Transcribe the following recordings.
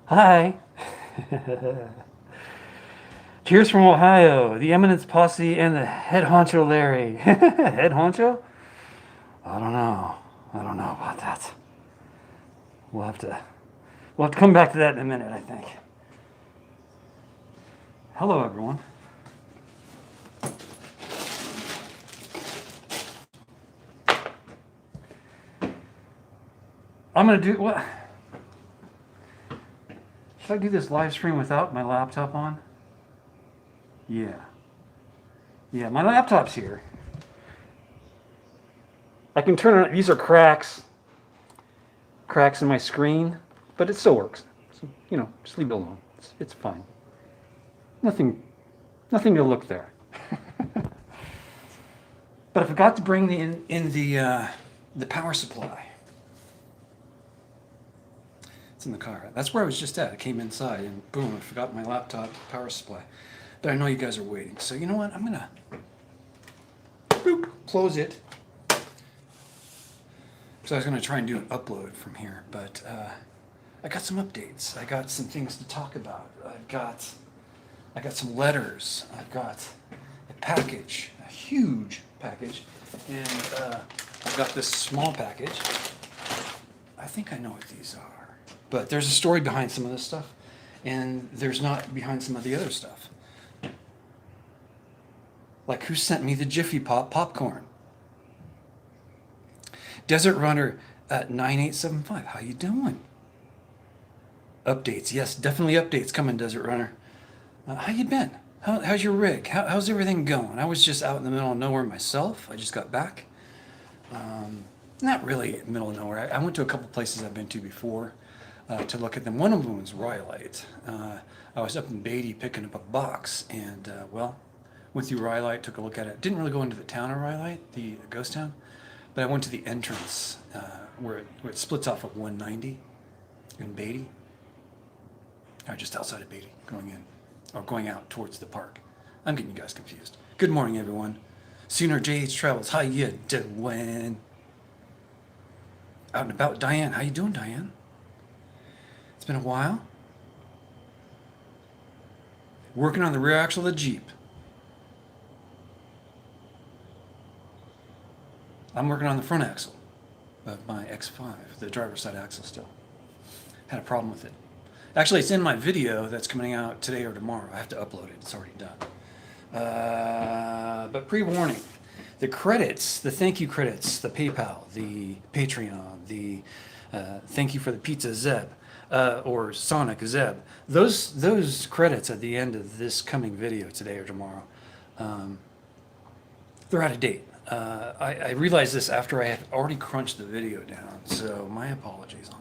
Hi. Cheers from Ohio, the Eminence posse and the head honcho Larry. Head honcho? I don't know. I don't know about that. We'll have to we'll have to come back to that in a minute, I think. Hello everyone. I'm gonna do what? Should I do this live stream without my laptop on? Yeah. Yeah, my laptop's here. I can turn it on. These are cracks in my screen, but it still works. So, just leave it alone. It's fine. Nothing, nothing to look there. But I forgot to bring the power supply. It's in the car. That's where I was just at. I came inside and boom, I forgot my laptop power supply. But I know you guys are waiting. So you know what? I'm gonna close it. So I was gonna try and do an upload from here, but I got some updates. I got some things to talk about. I got some letters. I've got a package, a huge package, and I've got this small package. I think I know what these are, but there's a story behind some of this stuff, and there's not behind some of the other stuff. Like who sent me the Jiffy Pop popcorn? Desert Runner at 9875. How you doing? Updates. Yes, definitely updates coming, Desert Runner. How you been? How's your rig? How's everything going? I was just out in the middle of nowhere myself. I just got back. Not really middle of nowhere. I went to a couple places I've been to before to look at them. One of them was Rhyolite. I was up in Beatty picking up a box, and went through Rhyolite, took a look at it. Didn't really go into the town of Rhyolite, the ghost town, but I went to the entrance where it splits off of 190 in Beatty, or just outside of Beatty, going in. Or going out towards the park. I'm getting you guys confused. Good morning, everyone. Sooner JH Travels. How you doing? Out and about. Diane. How you doing, Diane? It's been a while. Working on the rear axle of the Jeep. I'm working on the front axle of my X5, the driver's side axle still. Had a problem with it. Actually, it's in my video that's coming out today or tomorrow. I have to upload it. It's already done. But pre-warning, the credits, the thank you credits, the PayPal, the Patreon, the thank you for the pizza Zeb, or Sonic Zeb, those credits at the end of this coming video today or tomorrow, they're out of date. I realized this after I had already crunched the video down, so my apologies on that.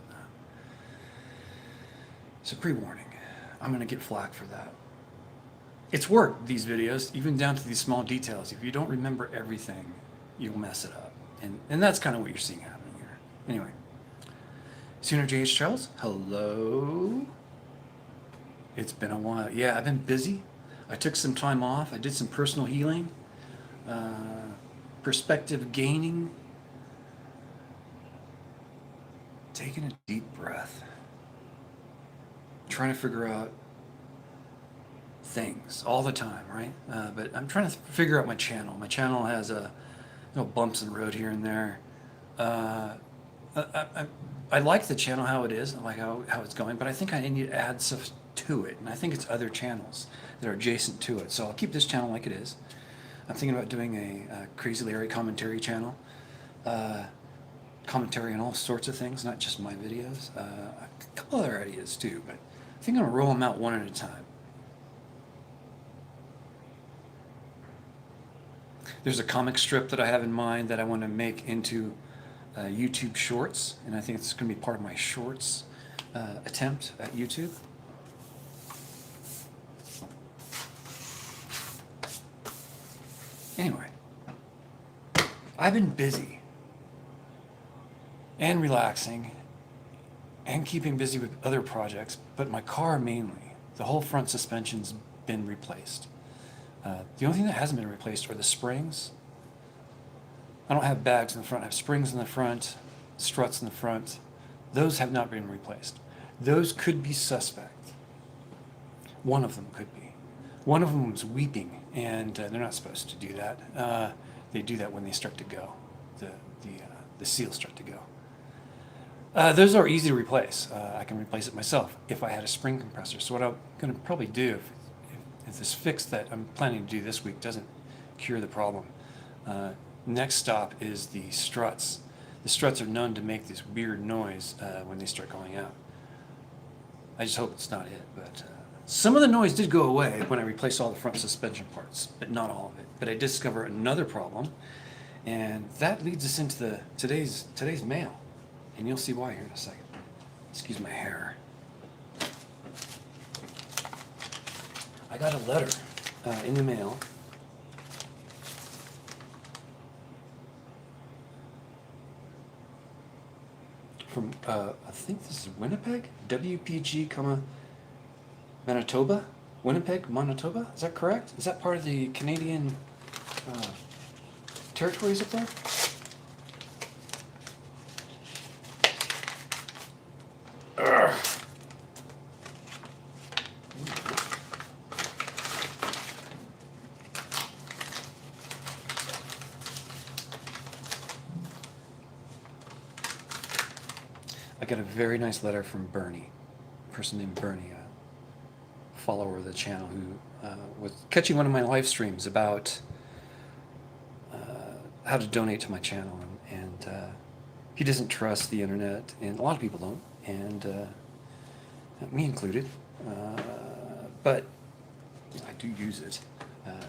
So pre-warning, I'm going to get flack for that. It's work, these videos, even down to these small details. If you don't remember everything, you'll mess it up. And that's kind of what you're seeing happening here. Anyway, Sooner JH Charles, hello. It's been a while. Yeah, I've been busy. I took some time off. I did some personal healing, perspective gaining, taking a deep breath. Trying to figure out things all the time, right? But I'm trying to figure out my channel. My channel has bumps in the road here and there. I like the channel how it is. I like how it's going, but I think I need to add stuff to it, and I think it's other channels that are adjacent to it. So I'll keep this channel like it is. I'm thinking about doing a Crazy Larry commentary channel. Commentary on all sorts of things, not just my videos. A couple other ideas too, but I think I'm going to roll them out one at a time. There's a comic strip that I have in mind that I want to make into YouTube Shorts, and I think it's going to be part of my Shorts attempt at YouTube. Anyway, I've been busy and relaxing and keeping busy with other projects, but my car mainly. The whole front suspension's been replaced. The only thing that hasn't been replaced are the springs. I don't have bags in the front. I have springs in the front, struts in the front. Those have not been replaced. Those could be suspect. One of them could be. One of them was weeping, and they're not supposed to do that. They do that when they start to go. The seals start to go. Those are easy to replace. I can replace it myself if I had a spring compressor. So what I'm going to probably do, if this fix that I'm planning to do this week doesn't cure the problem, next stop is the struts. The struts are known to make this weird noise when they start going out. I just hope it's not it, but some of the noise did go away when I replaced all the front suspension parts, but not all of it. But I did discover another problem, and that leads us into today's mail, and you'll see why here in a second. Excuse my hair. I got a letter in the mail from I think this is Winnipeg, WPG, Manitoba, Winnipeg, Manitoba. Is that correct? Is that part of the Canadian territories up there? Ugh. I got a very nice letter from Bernie, a person named Bernie, a follower of the channel who was catching one of my live streams about how to donate to my channel, and he doesn't trust the internet, and a lot of people don't, and me included, but I do use it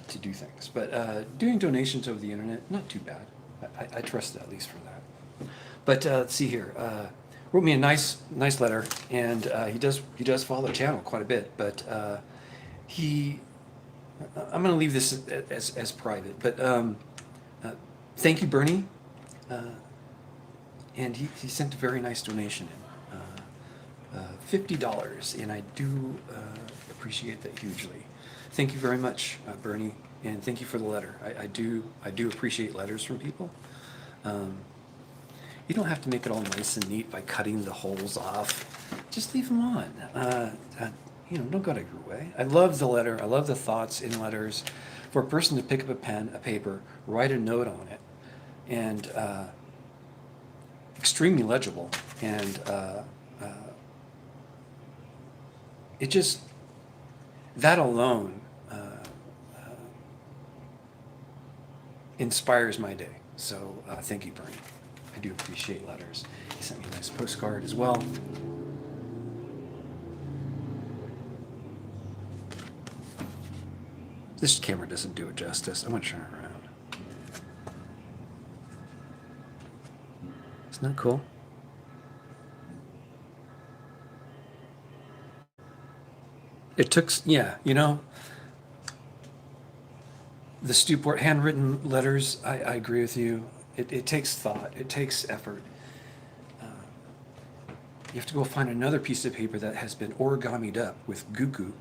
to do things. But doing donations over the internet, not too bad. I trust it at least for that. But let's see here. Wrote me a nice letter, and he does follow the channel quite a bit. But I'm going to leave this as private. But thank you, Bernie. And he sent a very nice donation in, $50, and I do appreciate that hugely. Thank you very much, Bernie, and thank you for the letter. I do appreciate letters from people. You don't have to make it all nice and neat by cutting the holes off. Just leave them on. Don't go out of your way. I love the letter. I love the thoughts in letters. For a person to pick up a pen, a paper, write a note on it, and extremely legible. And it just, that alone inspires my day. So thank you, Bernie. I do appreciate letters. He sent me a nice postcard as well. This camera doesn't do it justice. I'm going to turn it around. Isn't that cool? It took, the Stewport handwritten letters, I agree with you. It takes thought. It takes effort. You have to go find another piece of paper that has been origamied up with goop,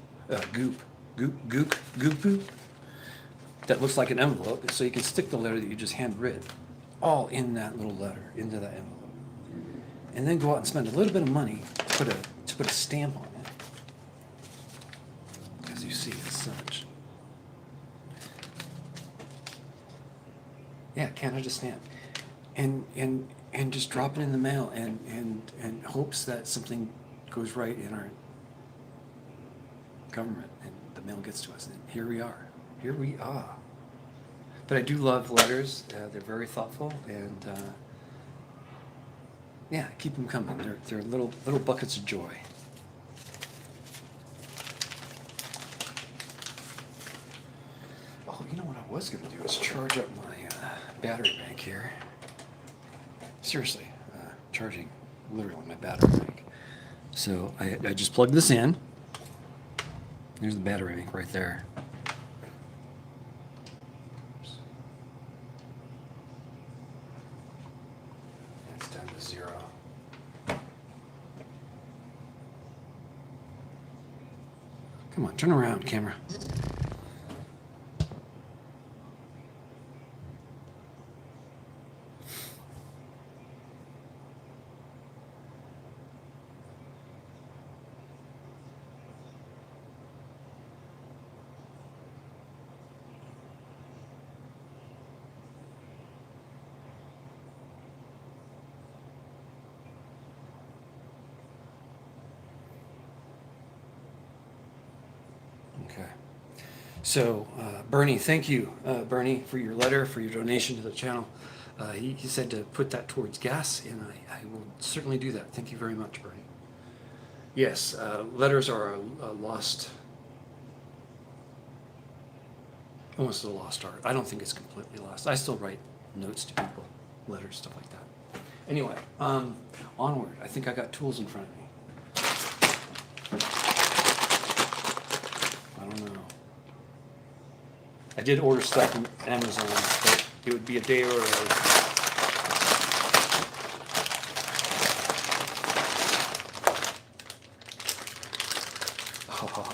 that looks like an envelope, so you can stick the letter that you just handwritten all in that little letter, into that envelope. And then go out and spend a little bit of money to put a stamp on it. As you see, as such. Yeah, Canada stamp. And just drop it in the mail and hopes that something goes right in our government and the mail gets to us. And here we are. Here we are. But I do love letters. They're very thoughtful, and keep them coming. They're little buckets of joy. Oh, you know what I was going to do is charge up my battery bank here. Seriously, charging literally my battery bank. So I just plugged this in. There's the battery bank right there. It's down to 0. Come on, turn around, camera. Okay. So, Bernie, thank you, Bernie, for your letter, for your donation to the channel. He said to put that towards gas, and I will certainly do that. Thank you very much, Bernie. Yes, letters are a lost, almost a lost art. I don't think it's completely lost. I still write notes to people, letters, stuff like that. Anyway, onward. I think I got tools in front of me. I don't know. I did order stuff from Amazon, but it would be a day early. Oh.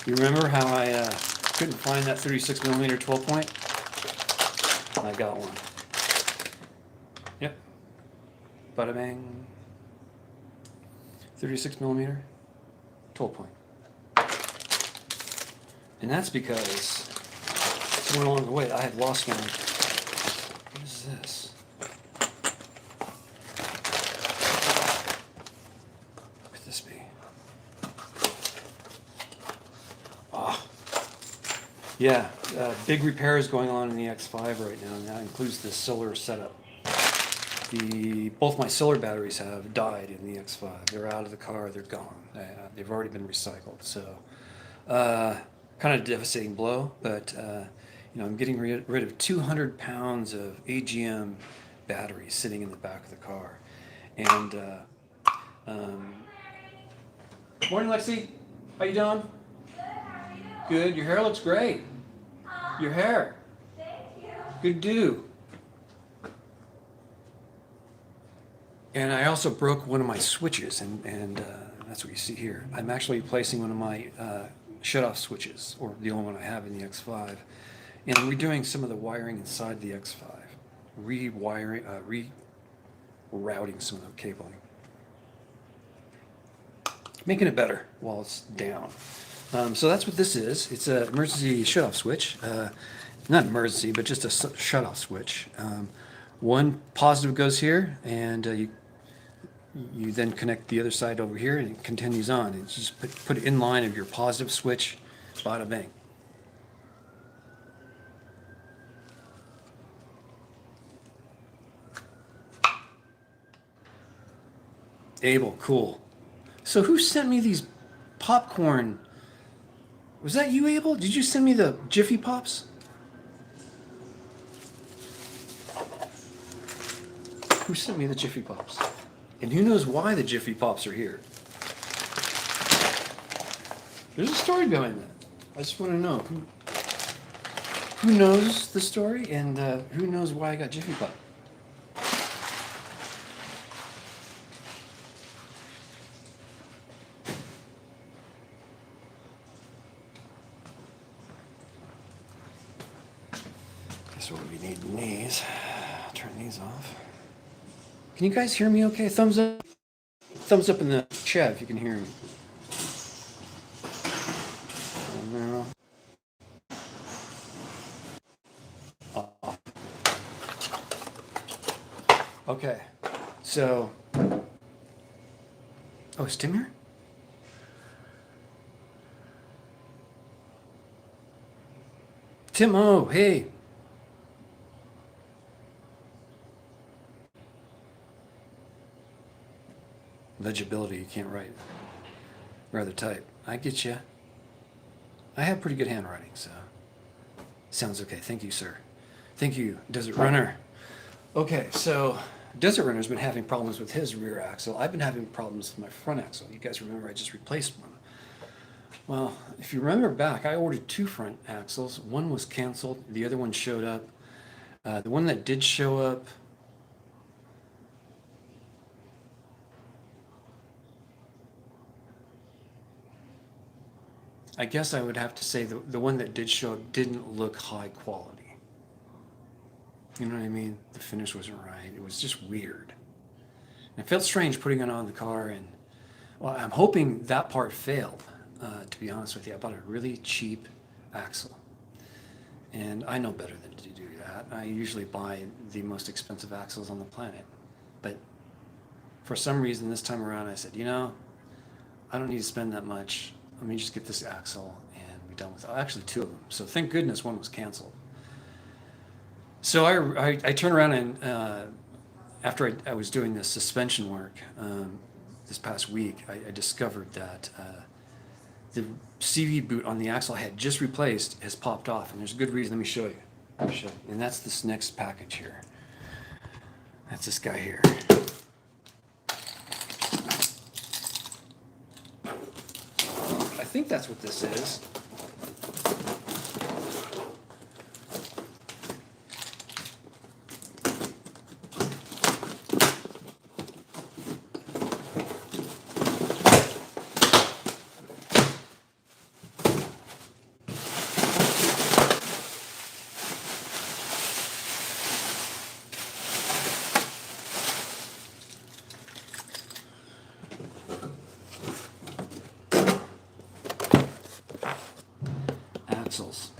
You remember how I couldn't find that 36 millimeter 12 point? I got one. Yep. Bada bang. 36 millimeter 12 point. And that's because somewhere along the way I had lost one. What is this? What could this be? Oh. Yeah, big repairs going on in the X5 right now, and that includes the solar setup. Both my solar batteries have died in the X5. They're out of the car, they're gone. They've already been recycled, so kind of a devastating blow, but I'm getting rid of 200 pounds of AGM batteries sitting in the back of the car. And morning, Lexi. How you doing? Good. Your hair looks great. Your hair. Thank you. Good do. And I also broke one of my switches, and that's what you see here. I'm actually replacing one of my shut-off switches, or the only one I have in the X5. And I'm redoing some of the wiring inside the X5, rerouting some of the cabling, making it better while it's down. So that's what this is. It's an emergency shut-off switch. Not emergency, but just a shut-off switch. One positive goes here, and you then connect the other side over here, and it continues on. It's just put it in line of your positive switch, bada bang. Abel, cool. So who sent me these popcorn? Was that you, Abel? Did you send me the Jiffy Pops? Who sent me the Jiffy Pops? And who knows why the Jiffy Pops are here? There's a story behind that. I just want to know who knows the story, and who knows why I got Jiffy Pop. Guess what we need in these. Turn these off. Can you guys hear me okay? Thumbs up. Thumbs up in the chat if you can hear me. No. Okay. So. Oh, is Tim here? Tim, oh, hey. Legibility, you can't write. Rather type. I get you. I have pretty good handwriting, so. Sounds okay. Thank you, sir. Thank you, Desert Runner. Okay, so Desert Runner's been having problems with his rear axle. I've been having problems with my front axle. You guys remember I just replaced one. Well, if you remember back, I ordered 2 front axles. One was canceled. The other one showed up. The one that did show up, I guess I would have to say the one that did show up didn't look high quality. You know what I mean? The finish wasn't right. It was just weird. And it felt strange putting it on the car, and well, I'm hoping that part failed, to be honest with you. I bought a really cheap axle, and I know better than to do that. I usually buy the most expensive axles on the planet, but for some reason this time around I said, I don't need to spend that much. let me just get this axle and be done with it. Actually, two of them. So thank goodness one was canceled. So I turned around and after I was doing this suspension work this past week, I discovered that the CV boot on the axle I had just replaced has popped off, and there's a good reason. Let me show you. And that's this next package here. That's this guy here. I think that's what this is. Axles.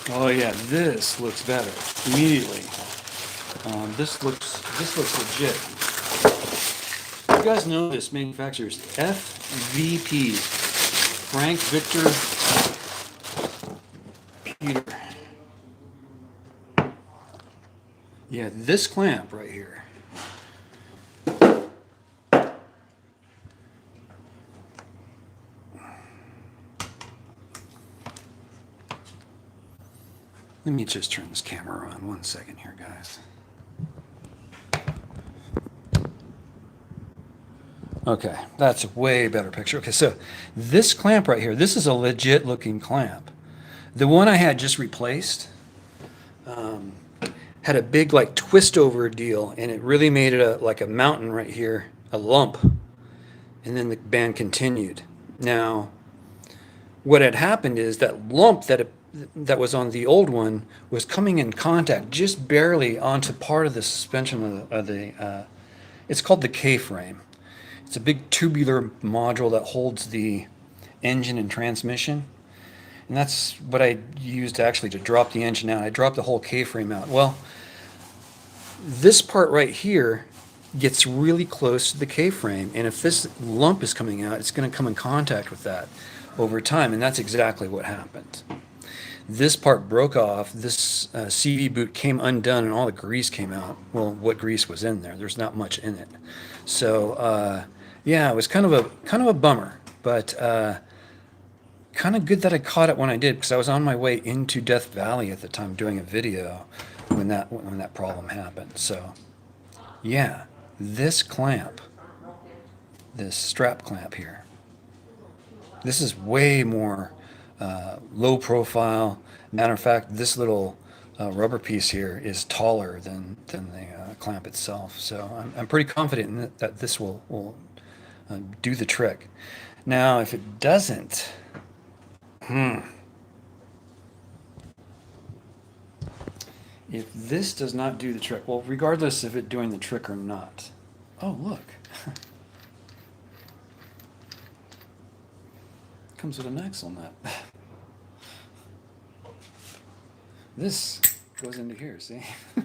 Oh yeah, this looks better immediately. This looks legit. You guys know this manufacturer's FVP, Frank Victor Peter. Yeah, this clamp right here. Let me just turn this camera on 1 second here, guys. Okay, that's a way better picture. Okay, so this clamp right here, this is a legit looking clamp. The one I had just replaced had a big like twist over deal, and it really made it like a mountain right here, a lump, and then the band continued. Now, what had happened is that lump that was on the old one was coming in contact just barely onto part of the suspension of the it's called the K-frame. It's a big tubular module that holds the engine and transmission. And that's what I used actually to drop the engine out. I dropped the whole K-frame out. Well, this part right here gets really close to the K-frame. And if this lump is coming out, it's going to come in contact with that over time. And that's exactly what happened. This part broke off. This CV boot came undone and all the grease came out. Well, what grease was in there? There's not much in it. So, yeah, it was kind of a bummer, but kind of good that I caught it when I did, because I was on my way into Death Valley at the time doing a video when that problem happened. So, yeah, this clamp, this strap clamp here, this is way more low profile. Matter of fact, this little rubber piece here is taller than the clamp itself. So I'm pretty confident in that this will do the trick. Now, if it doesn't, if this does not do the trick, well, regardless of it doing the trick or not. Oh, look. Comes with an axle nut. This goes into here, see? I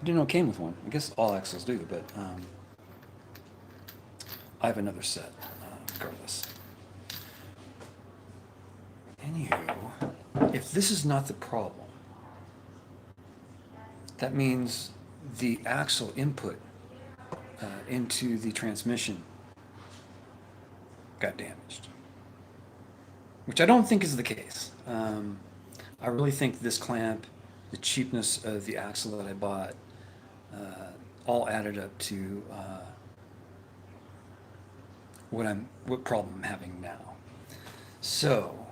didn't know it came with one. I guess all axles do, but I have another set, regardless. Anywho, if this is not the problem, that means the axle input into the transmission got damaged, which I don't think is the case. I really think this clamp, the cheapness of the axle that I bought, all added up to what problem I'm having now. So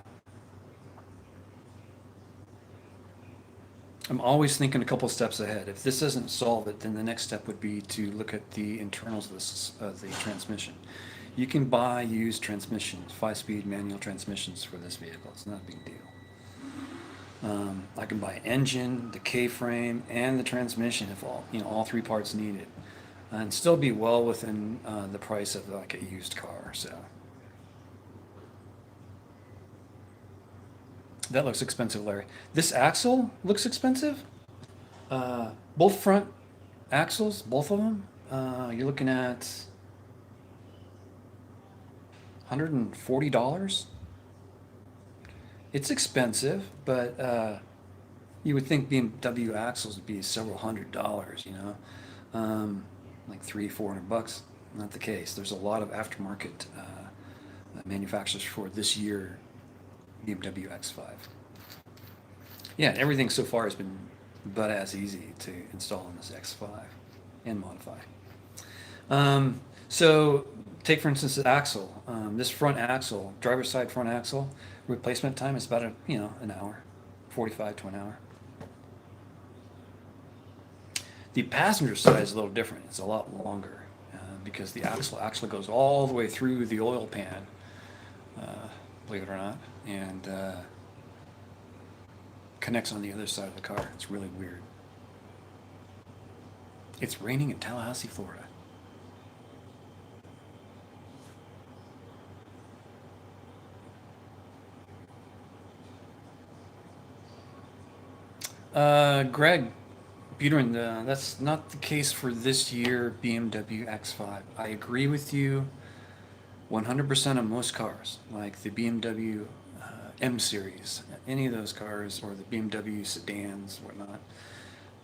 I'm always thinking a couple steps ahead. If this doesn't solve it, then the next step would be to look at the internals of the transmission. You can buy used transmissions, 5-speed manual transmissions for this vehicle. It's not a big deal. I can buy engine, the K-frame, and the transmission if all three parts needed, and still be well within the price of like a used car. So That looks expensive, Larry. This axle looks expensive. Both front axles, both of them, you're looking at $140. It's expensive, but you would think BMW axles would be several $100s, you know, like $300-400. Not the case. There's a lot of aftermarket manufacturers for this year BMW X5. Yeah, everything so far has been but as easy to install on this X5 and modify. So take for instance the axle. This front axle, driver's side front axle, replacement time is about an hour, 45 to an hour. The passenger side is a little different. It's a lot longer because the axle actually goes all the way through the oil pan, believe it or not, and connects on the other side of the car. It's really weird. It's raining in Tallahassee, Florida. Greg Buterin, that's not the case for this year BMW X5. I agree with you 100% on most cars, like the BMW M series, any of those cars, or the BMW sedans, whatnot.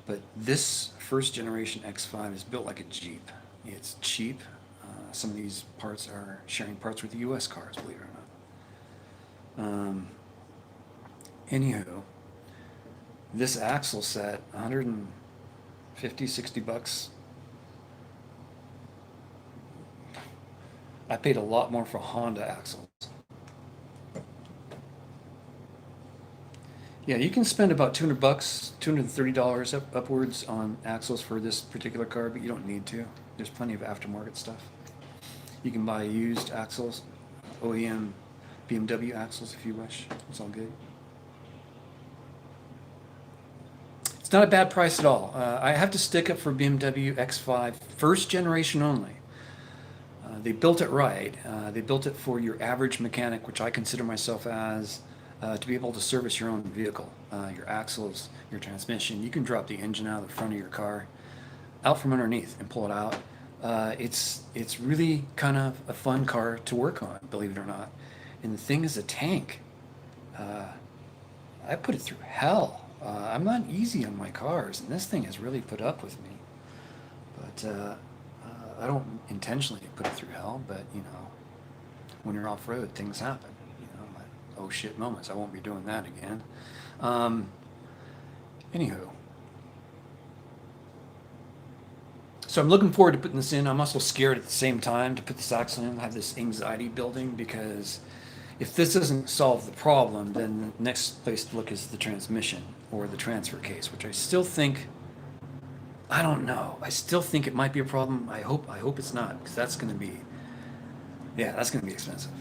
But this first generation X5 is built like a Jeep. It's cheap. Some of these parts are sharing parts with the US cars, believe it or not. Anywho, this axle set, 150, 60 bucks. I paid a lot more for Honda axles. Yeah, you can spend about 200 bucks, $230 upwards on axles for this particular car, but you don't need to. There's plenty of aftermarket stuff. You can buy used axles, OEM BMW axles if you wish. It's all good. It's not a bad price at all. I have to stick up for BMW X5 first generation only. They built it right. They built it for your average mechanic, which I consider myself as, to be able to service your own vehicle, your axles, your transmission. You can drop the engine out of the front of your car, out from underneath, and pull it out. It's really kind of a fun car to work on, believe it or not. And the thing is a tank. I put it through hell. I'm not easy on my cars, and this thing has really put up with me. But I don't intentionally put it through hell, but when you're off-road, things happen. Like, oh shit moments. I won't be doing that again. Anywho. So I'm looking forward to putting this in. I'm also scared at the same time to put this axle in. I have this anxiety building because if this doesn't solve the problem, then the next place to look is the transmission or the transfer case, which I still think, I don't know. I still think it might be a problem. I hope it's not, because that's going to be expensive.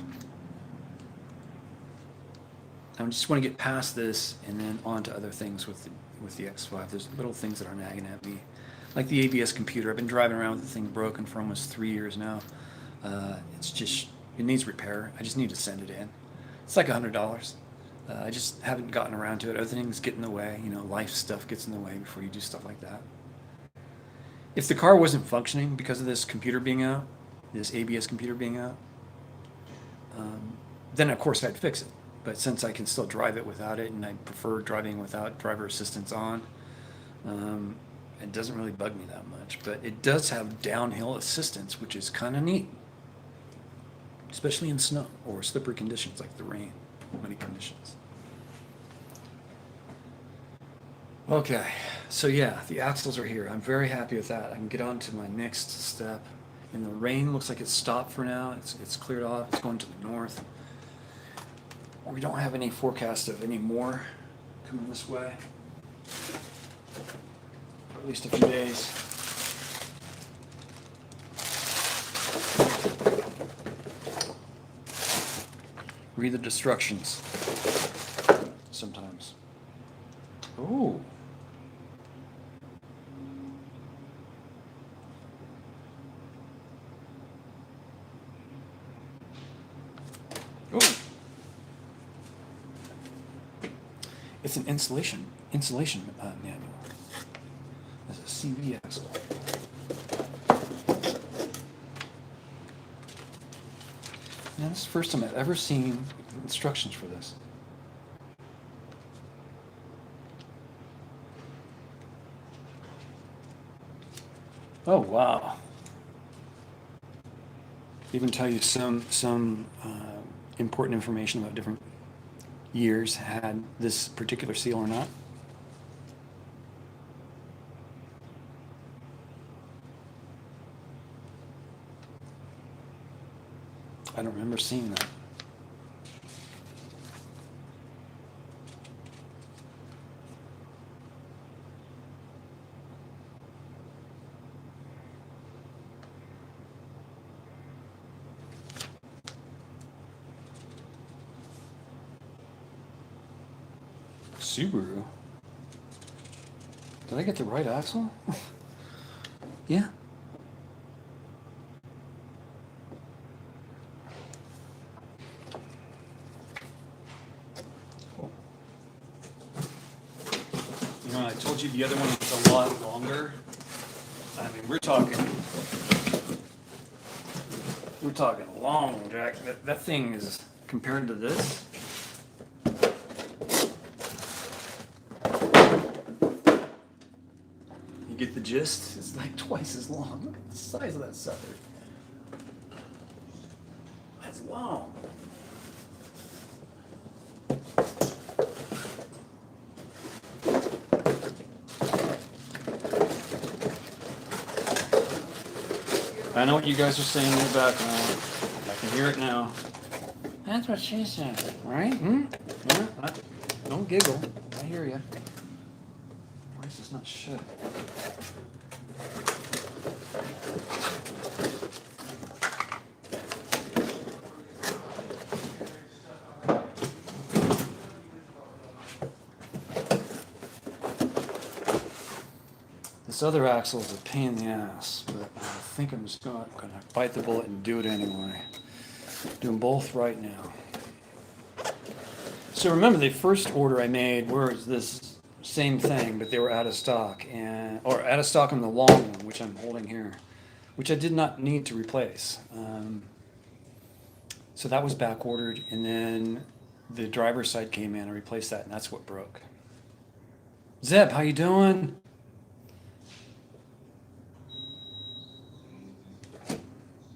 I just want to get past this and then on to other things with the X5. There's little things that are nagging at me, like the ABS computer. I've been driving around with the thing broken for almost 3 years now. It needs repair. I just need to send it in. It's like $100. I just haven't gotten around to it. Other things get in the way. Life stuff gets in the way before you do stuff like that. If the car wasn't functioning because of this computer being out, this ABS computer being out, then of course I'd fix it. But since I can still drive it without it, and I prefer driving without driver assistance on, it doesn't really bug me that much. But it does have downhill assistance, which is kind of neat, especially in snow or slippery conditions like the rain, muddy conditions. Okay, so yeah, the axles are here. I'm very happy with that. I can get on to my next step. And the rain looks like it's stopped for now. It's cleared off. It's going to the north. We don't have any forecast of any more coming this way, for at least a few days. Read the instructions sometimes. Ooh. Ooh. It's an insulation manual. It's a CV axle. Now, this is the first time I've ever seen instructions for this. Oh, wow. Even tell you some important information about different years had this particular seal or not. I don't remember seeing that. Subaru? Did I get the right axle? Yeah. You know, I told you the other one was a lot longer. I mean, we're talking long, Jack. That thing is, compared to this. You get the gist? It's like twice as long. Look at the size of that sucker. That's long. I know what you guys are saying in the background. I can hear it now. That's what she said, right? Yeah, don't giggle. I hear you. Why is this not shut? This other axle is a pain in the ass, but I think I'm just gonna bite the bullet and do it anyway. Do them both right now. So remember, the first order I made was this same thing, but they were out of stock, or out of stock on the long one, which I'm holding here, which I did not need to replace. So that was back ordered, and then the driver's side came in and replaced that, and that's what broke. Zeb, how you doing?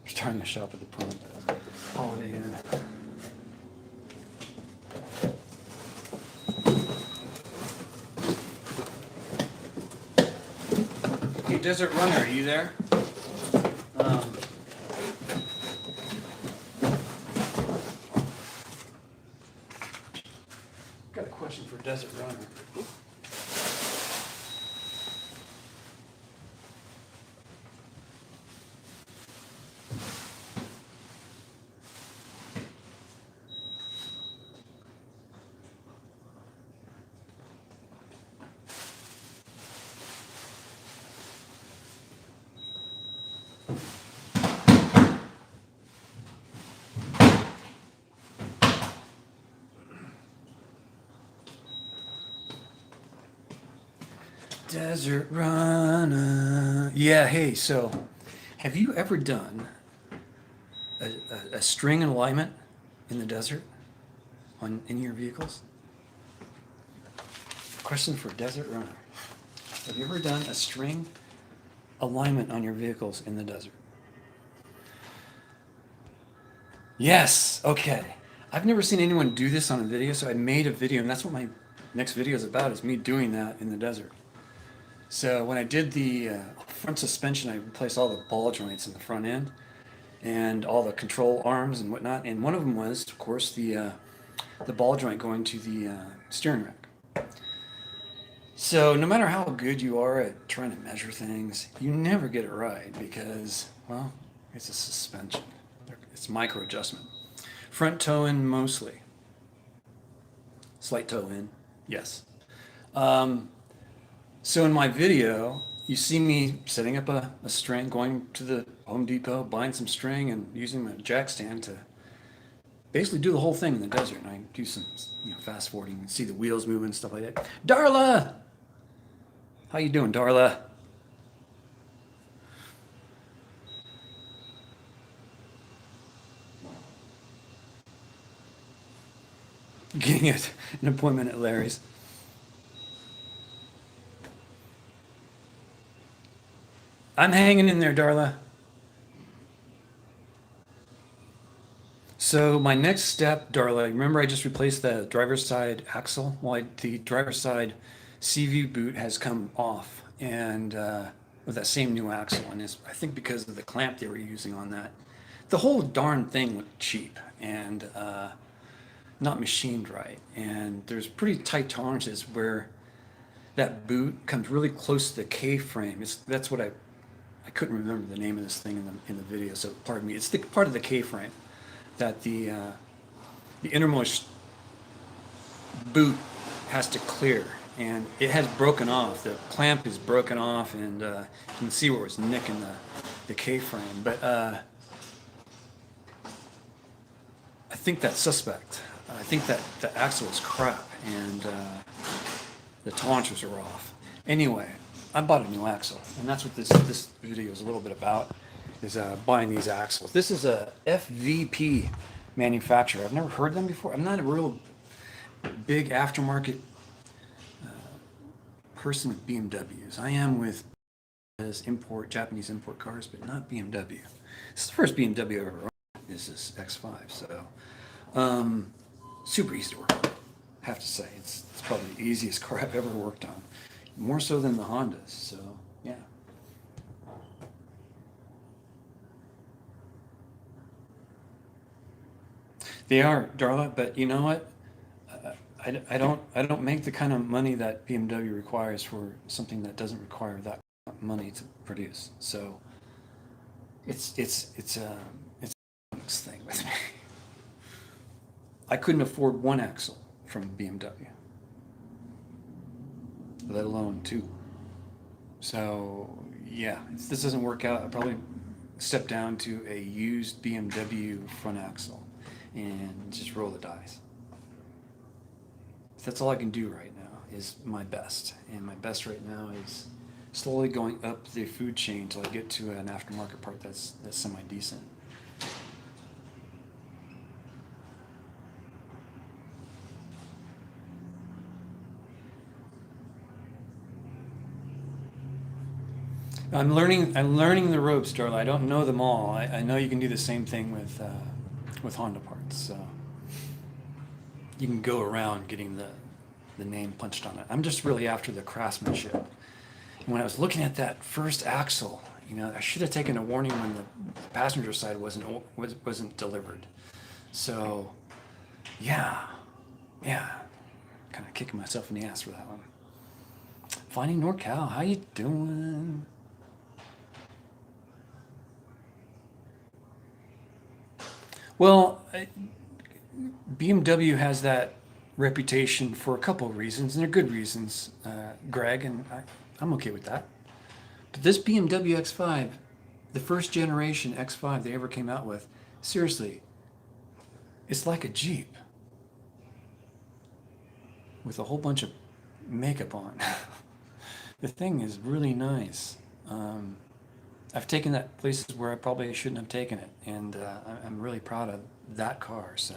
Starting to shop at the Pahrump Holiday Inn. Hey, Desert Runner, are you there? Got a question for Desert Runner. Desert Runner. Yeah, hey, so have you ever done a string alignment in the desert on any of your vehicles? Question for Desert Runner. Have you ever done a string alignment on your vehicles in the desert? Yes, okay. I've never seen anyone do this on a video, so I made a video, and that's what my next video is about, is me doing that in the desert. So when I did the front suspension, I replaced all the ball joints in the front end and all the control arms and whatnot. And one of them was, of course, the ball joint going to the steering rack. So no matter how good you are at trying to measure things, you never get it right because, well, it's a suspension. It's micro adjustment. Front toe in mostly. Slight toe in, yes. So in my video, you see me setting up a string, going to the Home Depot, buying some string and using my jack stand to basically do the whole thing in the desert, and I do some fast forwarding and see the wheels moving and stuff like that. Darla, how you doing, Darla? Getting an appointment at Larry's. I'm hanging in there, Darla. So my next step, Darla, remember I just replaced the driver's side axle? Well, the driver's side CV boot has come off, and with that same new axle, and it's, I think because of the clamp they were using on that, the whole darn thing looked cheap and not machined right. And there's pretty tight tolerances where that boot comes really close to the K-frame. That's what I couldn't remember the name of this thing in the video, so pardon me. It's the part of the K-frame that the innermost boot has to clear, and it has broken off. The clamp is broken off, and you can see where it's nicking the K-frame. But I think that's suspect. I think that the axle is crap, and the tolerances are off. Anyway, I bought a new axle, and that's what this video is a little bit about, is buying these axles. This is a FVP manufacturer. I've never heard them before. I'm not a real big aftermarket person with BMWs. I am with Japanese import cars, but not BMW. This is the first BMW I've ever owned. This is X5, so super easy to work on. I have to say, it's probably the easiest car I've ever worked on, more so than the Hondas. So yeah. They are, Darla, but you know what? I don't make the kind of money that BMW requires for something that doesn't require that money to produce. So it's a economics thing with me. I couldn't afford one axle from BMW, let alone two. So yeah, if this doesn't work out, I'll probably step down to a used BMW front axle and just roll the dice. That's all I can do right now is my best. And my best right now is slowly going up the food chain until I get to an aftermarket part that's semi-decent. I'm learning the ropes, Darla. I don't know them all. I know you can do the same thing with Honda parts. So you can go around getting the name punched on it. I'm just really after the craftsmanship. And when I was looking at that first axle, I should have taken a warning when the passenger side wasn't delivered. So yeah, kind of kicking myself in the ass for that one. Finding NorCal, how you doing? Well, BMW has that reputation for a couple of reasons, and they're good reasons, Greg, and I'm okay with that. But this BMW X5, the first generation X5 they ever came out with, seriously, it's like a Jeep with a whole bunch of makeup on. The thing is really nice. I've taken that places where I probably shouldn't have taken it, and I'm really proud of that car. So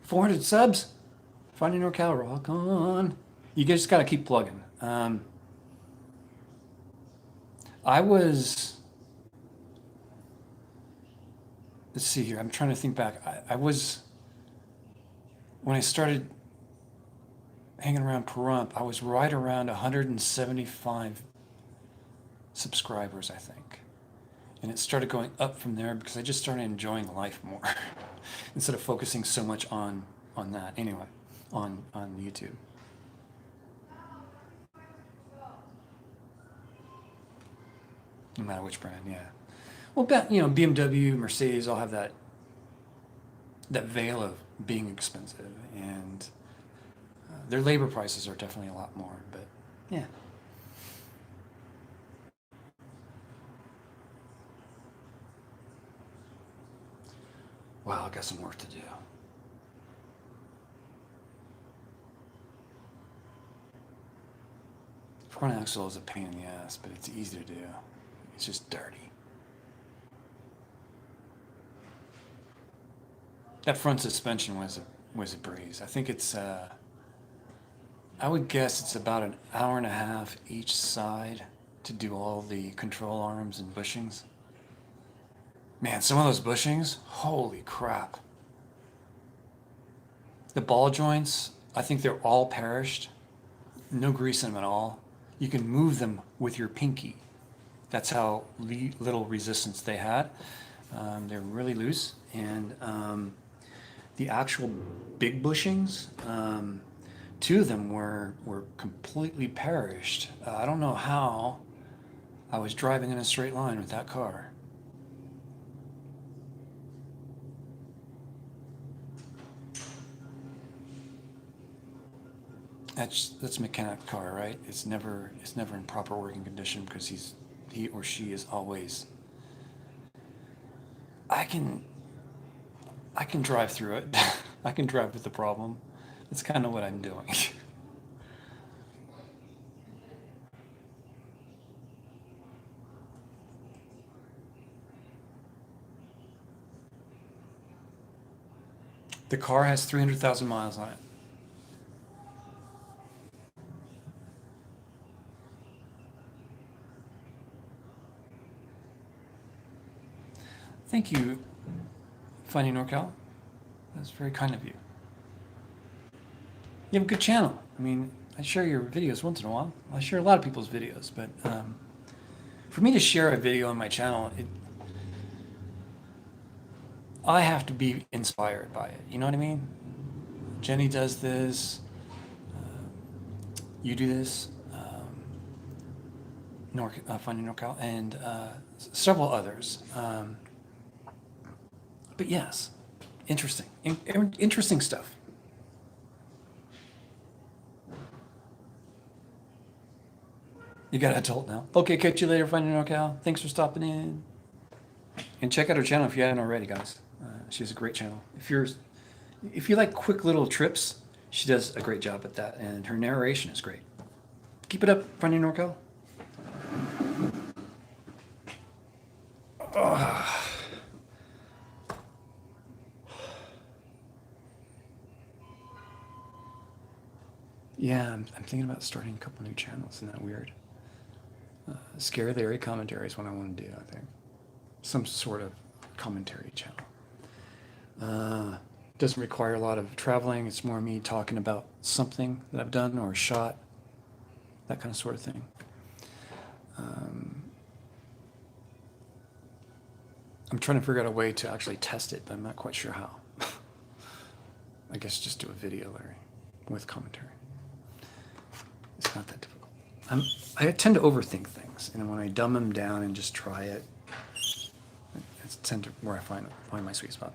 400 subs, Finding NorCal, rock on. You just got to keep plugging. I was, let's see here. I'm trying to think back. I was, when I started hanging around Pahrump, I was right around 175 subscribers, I think. And it started going up from there because I just started enjoying life more instead of focusing so much on that. Anyway, on YouTube. No matter which brand, yeah. Well, BMW, Mercedes all have that veil of being expensive, and their labor prices are definitely a lot more. But yeah. Wow, I got some work to do. Front axle is a pain in the ass, but it's easy to do. It's just dirty. That front suspension was a breeze. I think it's I would guess it's about an hour and a half each side to do all the control arms and bushings. Man, some of those bushings, holy crap. The ball joints, I think they're all perished. No grease in them at all. You can move them with your pinky. That's how little resistance they had. They're really loose. And the actual big bushings, two of them were completely perished. I don't know how I was driving in a straight line with that car. That's a mechanic car, right? It's never in proper working condition because he or she is always. I can drive through it. I can drive with the problem. That's kind of what I'm doing. The car has 300,000 miles on it. Thank you, Funny NorCal. That's very kind of you. You have a good channel. I mean, I share your videos once in a while. I share a lot of people's videos, but for me to share a video on my channel, I have to be inspired by it. You know what I mean? Jenny does this. You do this. Funny NorCal, and several others. But yes, interesting. Interesting stuff. You got an adult now. Okay, catch you later, Funny NorCal. Thanks for stopping in. And check out her channel if you haven't already, guys. She has a great channel. If you like quick little trips, she does a great job at that, and her narration is great. Keep it up, Funny NorCal. Yeah, I'm thinking about starting a couple new channels. Isn't that weird? Scary Larry commentary is what I want to do, I think. Some sort of commentary channel. Doesn't require a lot of traveling. It's more me talking about something that I've done or shot, that kind of sort of thing. I'm trying to figure out a way to actually test it, but I'm not quite sure how. I guess just do a video, Larry, with commentary. It's not that difficult. I tend to overthink things, and when I dumb them down and just try it, it's tend to where I find my sweet spot.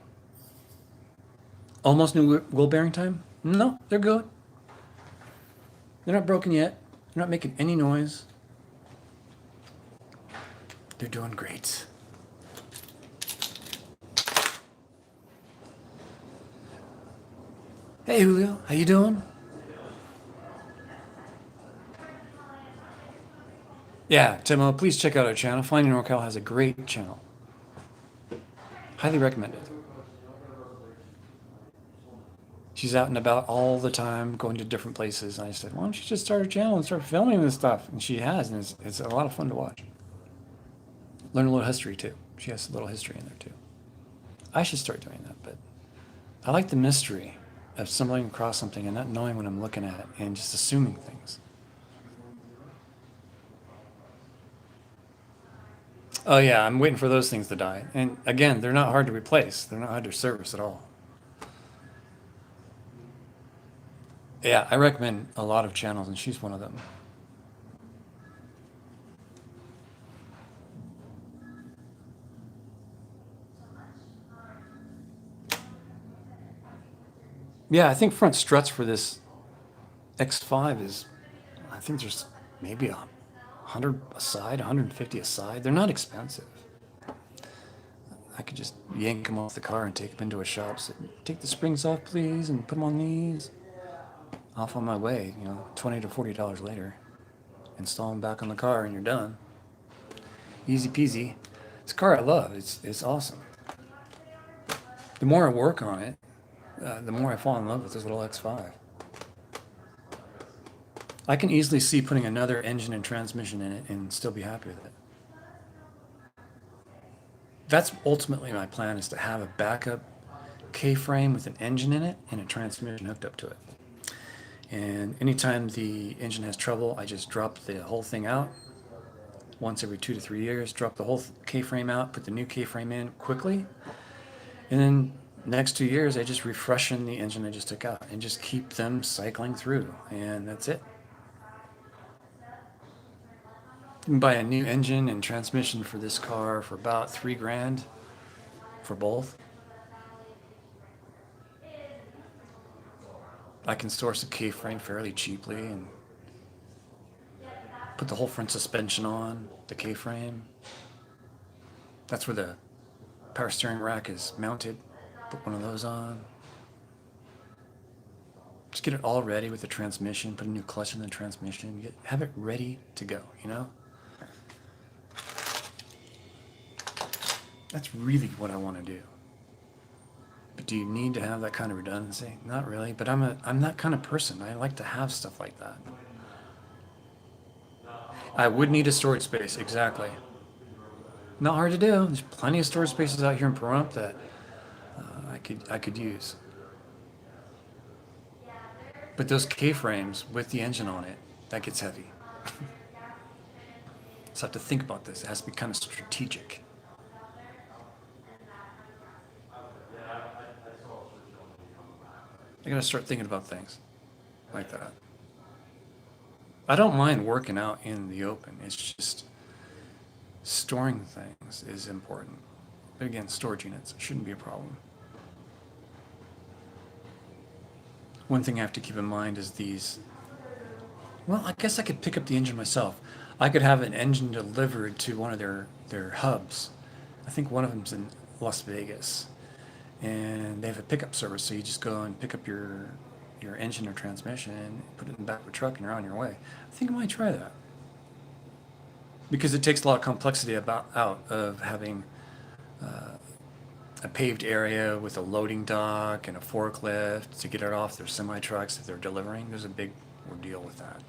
Almost new wheel bearing time? No, they're good. They're not broken yet. They're not making any noise. They're doing great. Hey Julio, how you doing? Yeah, Timo, please check out our channel. Finding NorCal has a great channel. Highly recommended. She's out and about all the time, going to different places. And I said, why don't you just start a channel and start filming this stuff? And she has, and it's a lot of fun to watch. Learn a little history too. She has a little history in there too. I should start doing that, but I like the mystery of stumbling across something and not knowing what I'm looking at and just assuming things. Oh yeah, I'm waiting for those things to die. And again, they're not hard to replace. They're not hard to service at all. Yeah, I recommend a lot of channels, and she's one of them. Yeah, I think front struts for this X5 is, I think there's maybe 100 a side, 150 a side. They're not expensive. I could just yank them off the car and take them into a shop. Say, take the springs off, please, and put them on these. Off on my way, $20 to $40 later. Install them back on the car and you're done. Easy peasy. It's a car I love. It's awesome. The more I work on it, the more I fall in love with this little X5. I can easily see putting another engine and transmission in it and still be happy with it. That's ultimately my plan, is to have a backup K-frame with an engine in it and a transmission hooked up to it. And anytime the engine has trouble, I just drop the whole thing out. Once every 2 to 3 years, drop the whole K-frame out, put the new K-frame in quickly. And then next 2 years, I just refreshen the engine I just took out and just keep them cycling through. And that's it. You can buy a new engine and transmission for this car for about $3,000 for both. I can source a K-frame fairly cheaply and put the whole front suspension on the K-frame. That's where the power steering rack is mounted. Put one of those on. Just get it all ready with the transmission, put a new clutch in the transmission, have it ready to go, That's really what I want to do. But do you need to have that kind of redundancy? Not really, but I'm that kind of person. I like to have stuff like that. I would need a storage space, exactly. Not hard to do. There's plenty of storage spaces out here in Pahrump that I could use. But those K-frames with the engine on it, that gets heavy. So I have to think about this. It has to be kind of strategic. I gotta start thinking about things like that. I don't mind working out in the open. It's just storing things is important. But again, storage units shouldn't be a problem. One thing I have to keep in mind is well, I guess I could pick up the engine myself. I could have an engine delivered to one of their hubs. I think one of them's in Las Vegas. And they have a pickup service, so you just go and pick up your engine or transmission and put it in the back of a truck and you're on your way. I think I might try that. Because it takes a lot of complexity out of having a paved area with a loading dock and a forklift to get it off their semi-trucks that they're delivering. There's a big ordeal with that.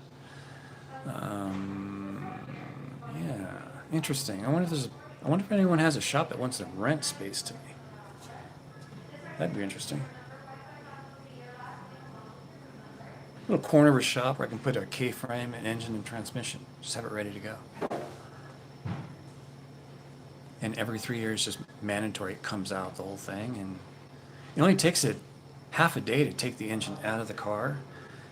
Yeah, interesting. I wonder if anyone has a shop that wants to rent space to me. That'd be interesting. A little corner of a shop where I can put a K-frame, an engine, and transmission. Just have it ready to go. And every 3 years, just mandatory, it comes out, the whole thing. And it only takes it half a day to take the engine out of the car.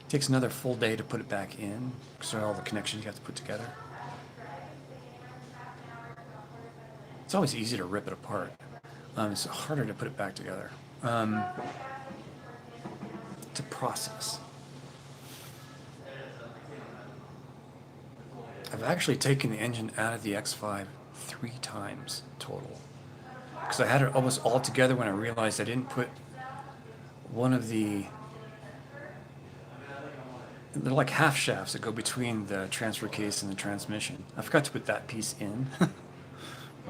It takes another full day to put it back in, because of all the connections you have to put together. It's always easy to rip it apart. It's harder to put it back together. It's a process. I've actually taken the engine out of the X5 3 times total. Because I had it almost all together when I realized I didn't put one of they're like half shafts that go between the transfer case and the transmission. I forgot to put that piece in.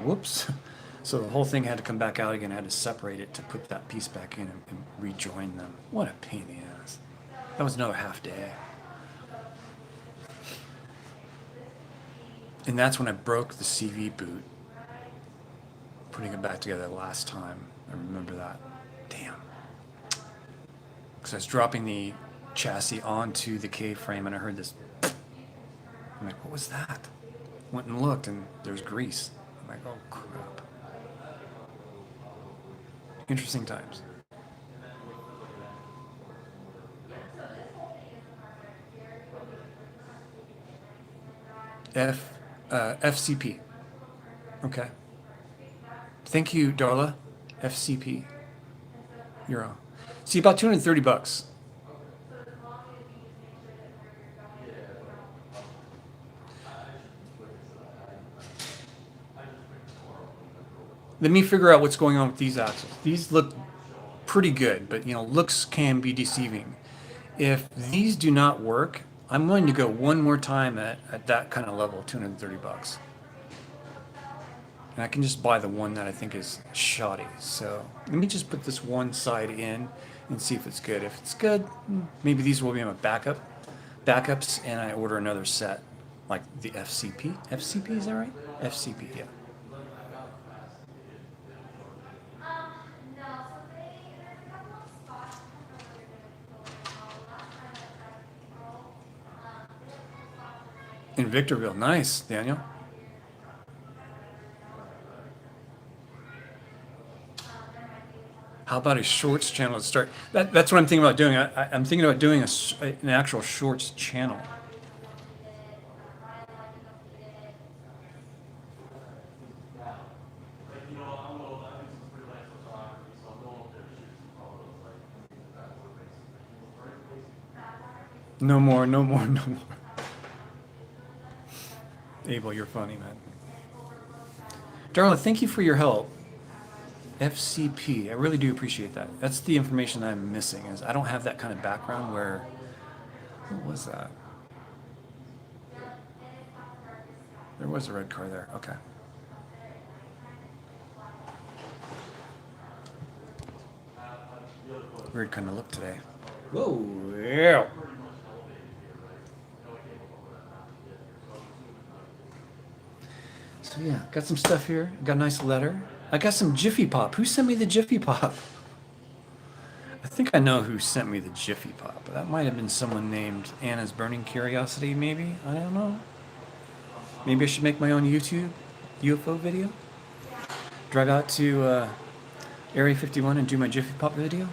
Whoops. So the whole thing had to come back out again. I had to separate it to put that piece back in and rejoin them. What a pain in the ass. That was another half day. And that's when I broke the CV boot, putting it back together last time. I remember that. Damn. Because I was dropping the chassis onto the K-frame and I heard this. I'm like, what was that? Went and looked and there's grease. I'm like, oh crap. Interesting times. FCP. Okay. Thank you, Darla. FCP. Euro. See, about $230. let me figure out what's going on with these axles. These look pretty good, but you know, looks can be deceiving. If these do not work, I'm going to go one more time at that kind of level, 230 bucks. And I can just buy the one that I think is shoddy. So let me just put this one side in and see if it's good. If it's good, maybe these will be my backups, and I order another set, like the FCP. FCP, is that right? FCP, yeah. In Victorville, nice, Daniel. How about a shorts channel to start? That's what I'm thinking about doing. I'm thinking about doing an actual shorts channel. No more, no more, no more. Abel, you're funny, man. Darla, thank you for your help. FCP, I really do appreciate that. That's the information I'm missing. Is I don't have that kind of background where. What was that? There was a red car there. Okay. Weird kind of look today. Whoa, yeah. So yeah, got some stuff here. Got a nice letter. I got some Jiffy Pop. Who sent me the Jiffy Pop? I think I know who sent me the Jiffy Pop. That might have been someone named Anna's Burning Curiosity, maybe? I don't know. Maybe I should make my own YouTube UFO video? Drive out to Area 51 and do my Jiffy Pop video?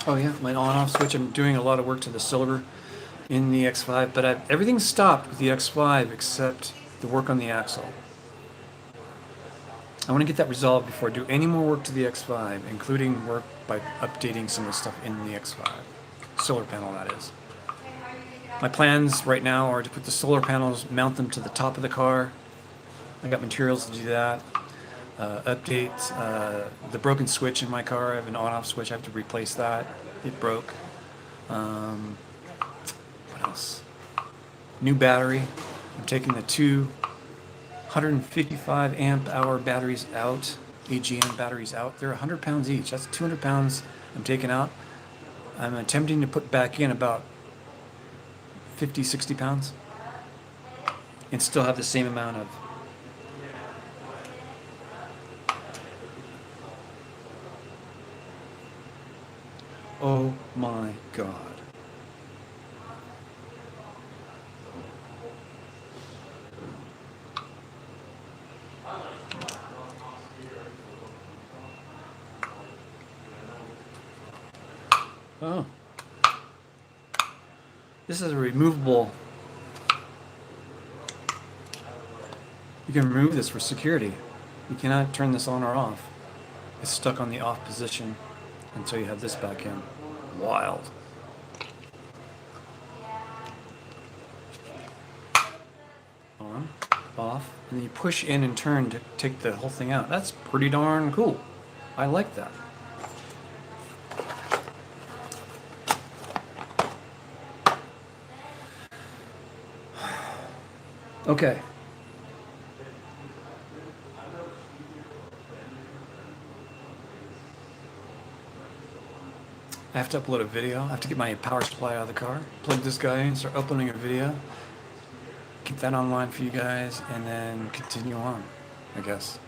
Oh yeah, my on-off switch. I'm doing a lot of work to the silver in the X5, but everything's stopped with the X5 except the work on the axle. I want to get that resolved before I do any more work to the X5, including work by updating some of the stuff in the X5. Solar panel, that is. My plans right now are to put the solar panels, mount them to the top of the car. I got materials to do that. Update the broken switch in my car. I have an on-off switch. I have to replace that. It broke. What else? New battery. I'm taking the two 155 amp hour batteries out, AGM batteries out. They're 100 pounds each. That's 200 pounds I'm taking out. I'm attempting to put back in about 50, 60 pounds and still have the same amount of oh my God. Oh. This is a removable. You can remove this for security. You cannot turn this on or off. It's stuck on the off position until you have this back in. Wild. On, off, and then you push in and turn to take the whole thing out. That's pretty darn cool. I like that. Okay. I have to upload a video. I have to get my power supply out of the car, plug this guy in, start uploading a video, keep that online for you guys, and then continue on, I guess.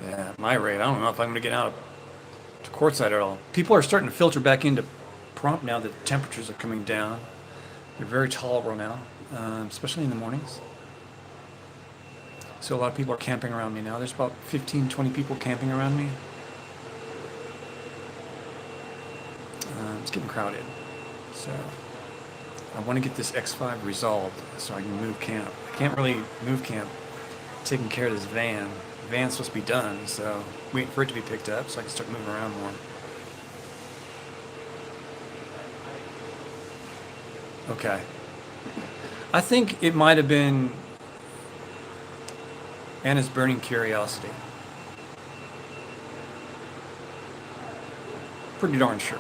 Yeah, at my rate, I don't know if I'm going to get out to courtside at all. People are starting to filter back into Pahrump now that temperatures are coming down. They're very tolerable now, especially in the mornings. So a lot of people are camping around me now. There's about 15, 20 people camping around me. It's getting crowded. So I want to get this X5 resolved so I can move camp. I can't really move camp taking care of this van. The van's supposed to be done, so waiting for it to be picked up so I can start moving around more. Okay. I think it might have been Anna's burning curiosity. Pretty darn sure.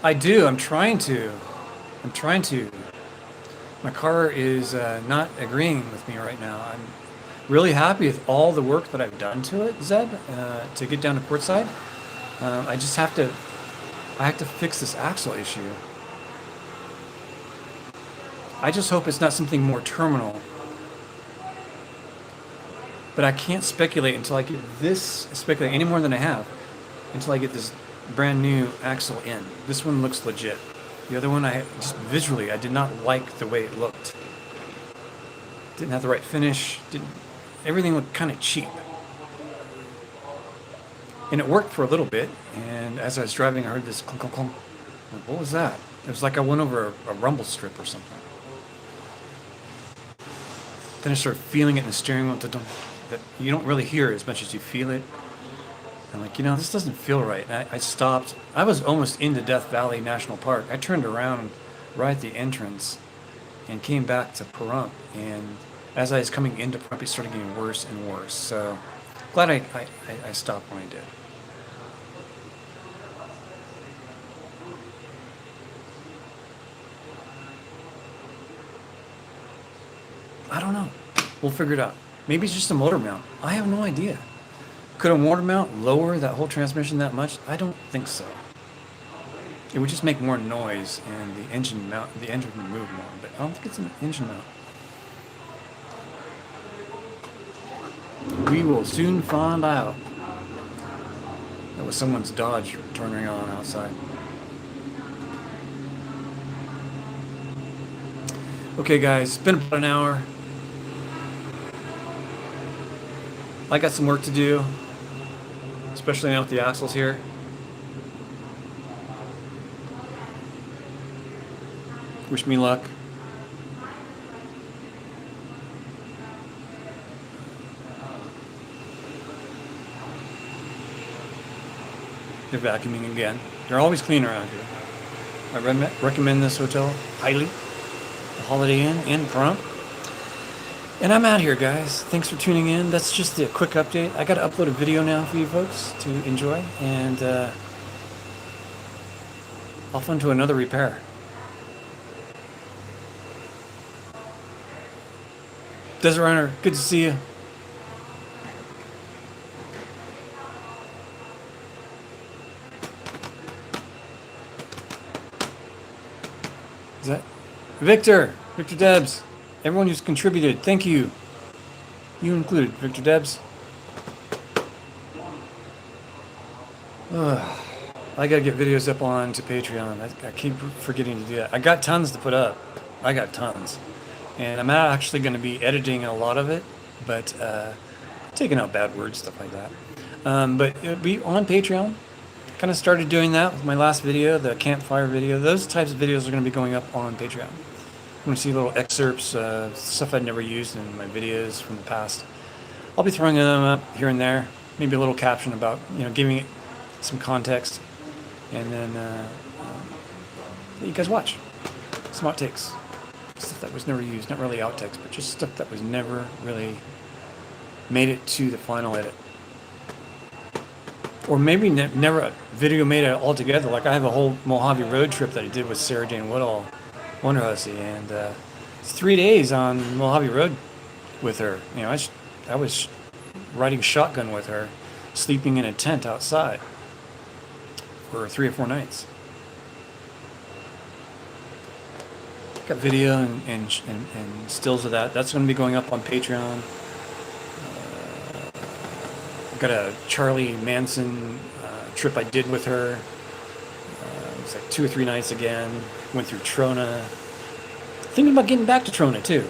I do. I'm trying to. My car is not agreeing with me right now. I'm really happy with all the work that I've done to it, Zeb, to get down to Portside. I just have to. I have to fix this axle issue. I just hope it's not something more terminal. But I can't speculate until I get this, speculate any more than I have, until I get this brand new axle in. This one looks legit. The other one, I just visually, I did not like the way it looked. Didn't have the right finish. Everything looked kind of cheap. And it worked for a little bit. And as I was driving, I heard this clunk, clunk, clunk. What was that? It was like I went over a rumble strip or something. Then I started feeling it in the steering wheel. That you don't really hear it as much as you feel it. I'm like, this doesn't feel right. And I stopped. I was almost into Death Valley National Park. I turned around right at the entrance and came back to Pahrump. And as I was coming into Pahrump, it started getting worse and worse. So glad I stopped when I did. I don't know. We'll figure it out. Maybe it's just a motor mount. I have no idea. Could a motor mount lower that whole transmission that much? I don't think so. It would just make more noise and the engine would move more, but I don't think it's an engine mount. We will soon find out. That was someone's Dodge turning on outside. Okay guys, it's been about an hour. I got some work to do, especially now with the axles here. Wish me luck. They're vacuuming again. They're always clean around here. I recommend this hotel highly. The Holiday Inn in Pahrump. And I'm out here, guys. Thanks for tuning in. That's just a quick update. I got to upload a video now for you folks to enjoy. And off onto another repair. Desert Runner, good to see you. Is that Victor Debs? Everyone who's contributed, thank you. You included, Victor Debs. I gotta get videos up onto Patreon. I keep forgetting to do that. I got tons to put up. I got tons. And I'm not actually gonna be editing a lot of it, but taking out bad words, stuff like that. But it'll be on Patreon. Kind of started doing that with my last video, the campfire video. Those types of videos are gonna be going up on Patreon. I'm going to see little excerpts, stuff I'd never used in my videos from the past. I'll be throwing them up here and there, maybe a little caption about, giving it some context, and then let you guys watch some outtakes, stuff that was never used, not really outtakes, but just stuff that was never really made it to the final edit, or maybe never a video made it all together. Like I have a whole Mojave road trip that I did with Sarah Jane Woodall. Wonder Hussy, and it's 3 days on Mojave Road with her. I was riding shotgun with her, sleeping in a tent outside for 3 or 4 nights. Got video and stills of that. That's going to be going up on Patreon. I've got a Charlie Manson trip I did with her. It was like 2 or 3 nights again. Went through Trona. Thinking about getting back to Trona too.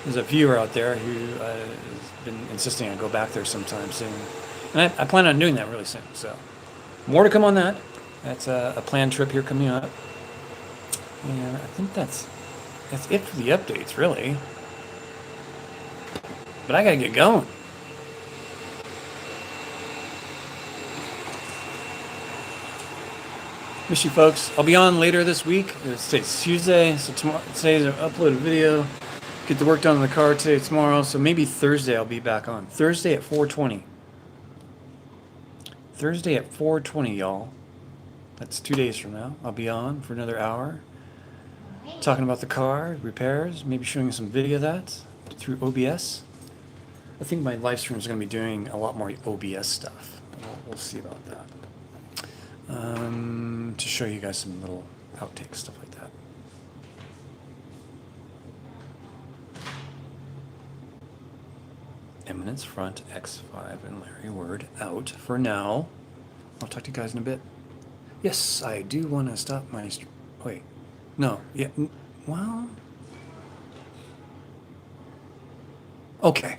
There's a viewer out there who has been insisting I go back there sometime soon. And I plan on doing that really soon. So more to come on that. That's a planned trip here coming up. And I think that's it for the updates, really. But I gotta get going. Miss you folks. I'll be on later this week. It's Tuesday, so today's an uploaded video. Get the work done on the car today, tomorrow. So maybe Thursday I'll be back on. Thursday at 4:20. Thursday at 4:20, y'all. That's 2 days from now. I'll be on for another hour, talking about the car, repairs, maybe showing you some video of that through OBS. I think my live stream is going to be doing a lot more OBS stuff. We'll see about that. To show you guys some little outtakes, stuff like that. Eminence front X5 and Larry Word out for now. I'll talk to you guys in a bit. Yes, I do want to stop my... Wait. No. Yeah. Well... Okay.